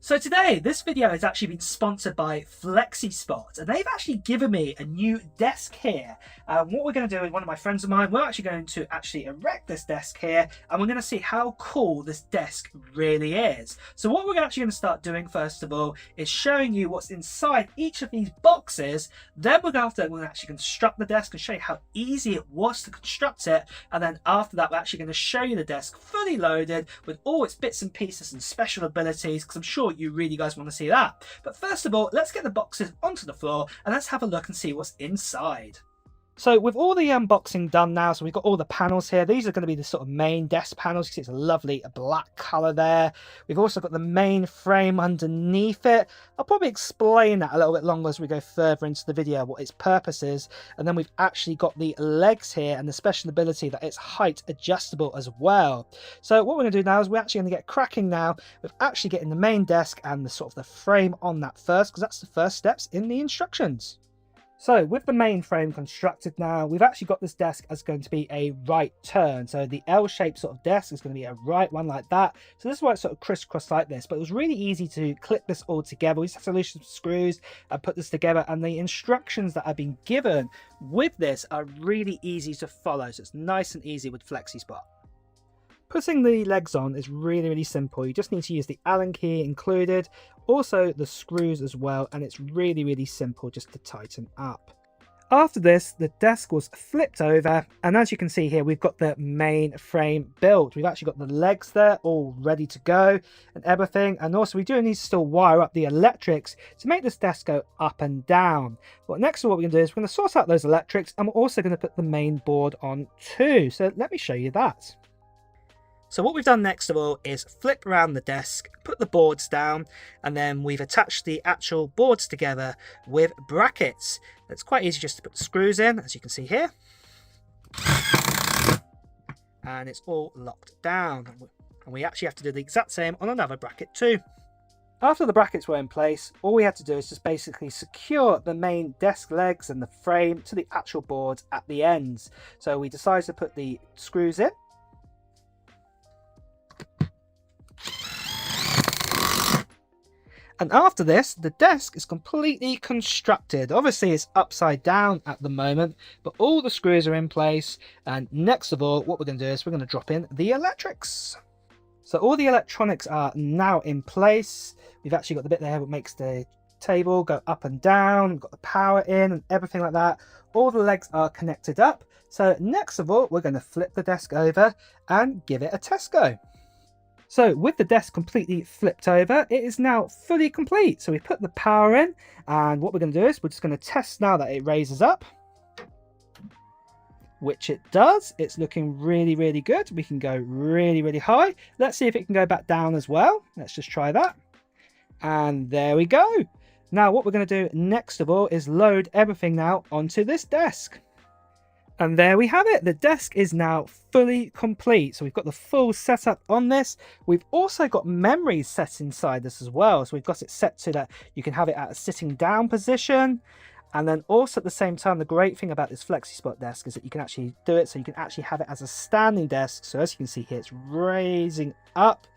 So today, this video has actually been sponsored by FlexiSpot, and they've actually given me a new desk here. What we're going to do with one of my friends of mine, we're actually going to erect this desk here, and we're going to see how cool this desk really is. So what we're actually going to start doing first of all is showing you what's inside each of these boxes. Then we're going to actually construct the desk and show you how easy it was to construct it. And then after that, we're actually going to show you the desk fully loaded with all its bits and pieces and special abilities, because I'm sure you really guys want to see that. But first of all, let's get the boxes onto the floor and let's have a look and see what's inside. So with all the unboxing done now, so we've got all the panels here. These are going to be the sort of main desk panels. You can see it's a lovely black color there. We've also got the main frame underneath it. I'll probably explain that a little bit longer as we go further into the video, what its purpose is. And then we've actually got the legs here and the special ability that it's height adjustable as well. So what we're going to do now is we're actually going to get cracking now with actually getting the main desk and the sort of the frame on that first, because that's the first steps in the instructions. So with the main frame constructed now, we've actually got this desk as going to be a right turn. So the L-shaped sort of desk is going to be a right one like that. So this is why it's sort of crisscross like this, but it was really easy to clip this all together. We just have to loosen some screws and put this together, and the instructions that have been given with this are really easy to follow. So it's nice and easy with FlexiSpot. Putting the legs on is really simple. You just need to use the Allen key included, also the screws as well, and it's really simple just to tighten up. After this, the desk was flipped over, and as you can see here, we've got the main frame built. We've actually got the legs there all ready to go and everything, and also we do need to still wire up the electrics to make this desk go up and down. But next what we're going to do is we're going to sort out those electrics, and we're also going to put the main board on too. So let me show you that. So what we've done next of all is flip around the desk, put the boards down, and then we've attached the actual boards together with brackets. It's quite easy just to put the screws in, as you can see here. And it's all locked down. And we actually have to do the exact same on another bracket too. After the brackets were in place, all we had to do is just basically secure the main desk legs and the frame to the actual boards at the ends. So we decided to put the screws in. And after this, the desk is completely constructed. Obviously, it's upside down at the moment, but all the screws are in place. And next of all, what we're going to do is we're going to drop in the electrics. So all the electronics are now in place. We've actually got the bit there that makes the table go up and down. We've got the power in and everything like that. All the legs are connected up. So next of all, we're going to flip the desk over and give it a test go. So with the desk completely flipped over, it is now fully complete. So we put the power in, and what we're going to do is we're just going to test now that it raises up, which it does. It's looking really good. We can go really high. Let's see if it can go back down as well. Let's just try that. And there we go. Now what we're going to do next of all is load everything now onto this desk. And there we have it. The desk is now fully complete. So we've got the full setup on this. We've also got memories set inside this as well. So we've got it set so that you can have it at a sitting down position. And then also at the same time, the great thing about this FlexiSpot desk is that you can actually do it so you can actually have it as a standing desk. So as you can see here, it's raising up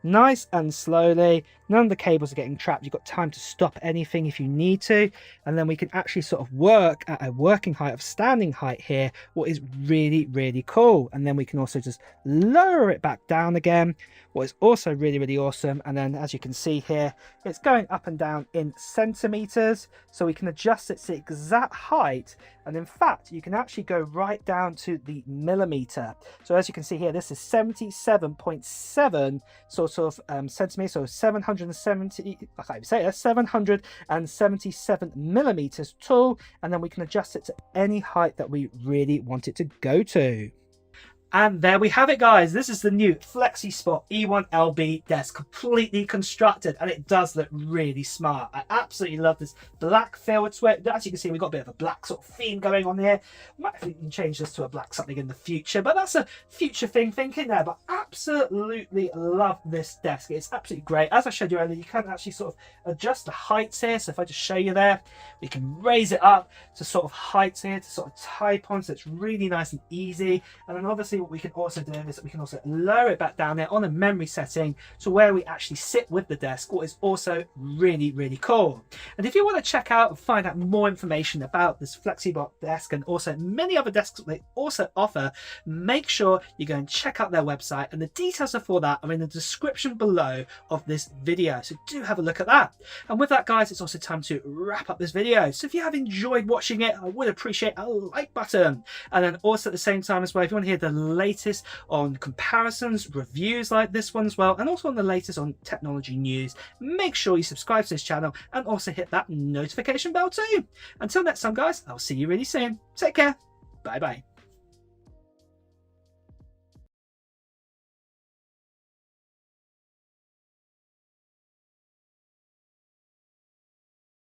nice and slowly. None of the cables are getting trapped. You've got time to stop anything if you need to, and then we can actually sort of work at a working height of standing height here, what is really cool. And then we can also just lower it back down again, what is also really awesome. And then as you can see here, it's going up and down in centimeters, so we can adjust its exact height. And in fact, you can actually go right down to the millimeter. So as you can see here, this is 77.7 sort of centimeters, so 770, I can't even say that, 777 millimeters tall. And then we can adjust it to any height that we really want it to go to. And there we have it, guys. This is the new FlexiSpot E1LB desk, completely constructed, and it does look really smart. I absolutely love this black feel to it. As you can see, we've got a bit of a black sort of theme going on here. Might have to change this to a black something in the future, but that's a future thing thinking there. But absolutely love this desk. It's absolutely great. As I showed you earlier, you can actually sort of adjust the heights here. So if I just show you there, we can raise it up to sort of heights here to sort of type on. So it's really nice and easy. And then obviously lastly, what we can also do is that we can also lower it back down there on a memory setting to where we actually sit with the desk, what is also really, really cool. And if you want to check out and find out more information about this FlexiSpot desk and also many other desks that they also offer, make sure you go and check out their website, and the details for that are in the description below of this video, so do have a look at that. And with that, guys, it's also time to wrap up this video. So if you have enjoyed watching it, I would appreciate a like button, and then also at the same time as well, if you want to hear the latest on comparisons, reviews like this one as well, and also on the latest on technology news, make sure you subscribe to this channel and also hit that notification bell too. Until next time, guys, I'll see you really soon. Take care. Bye bye.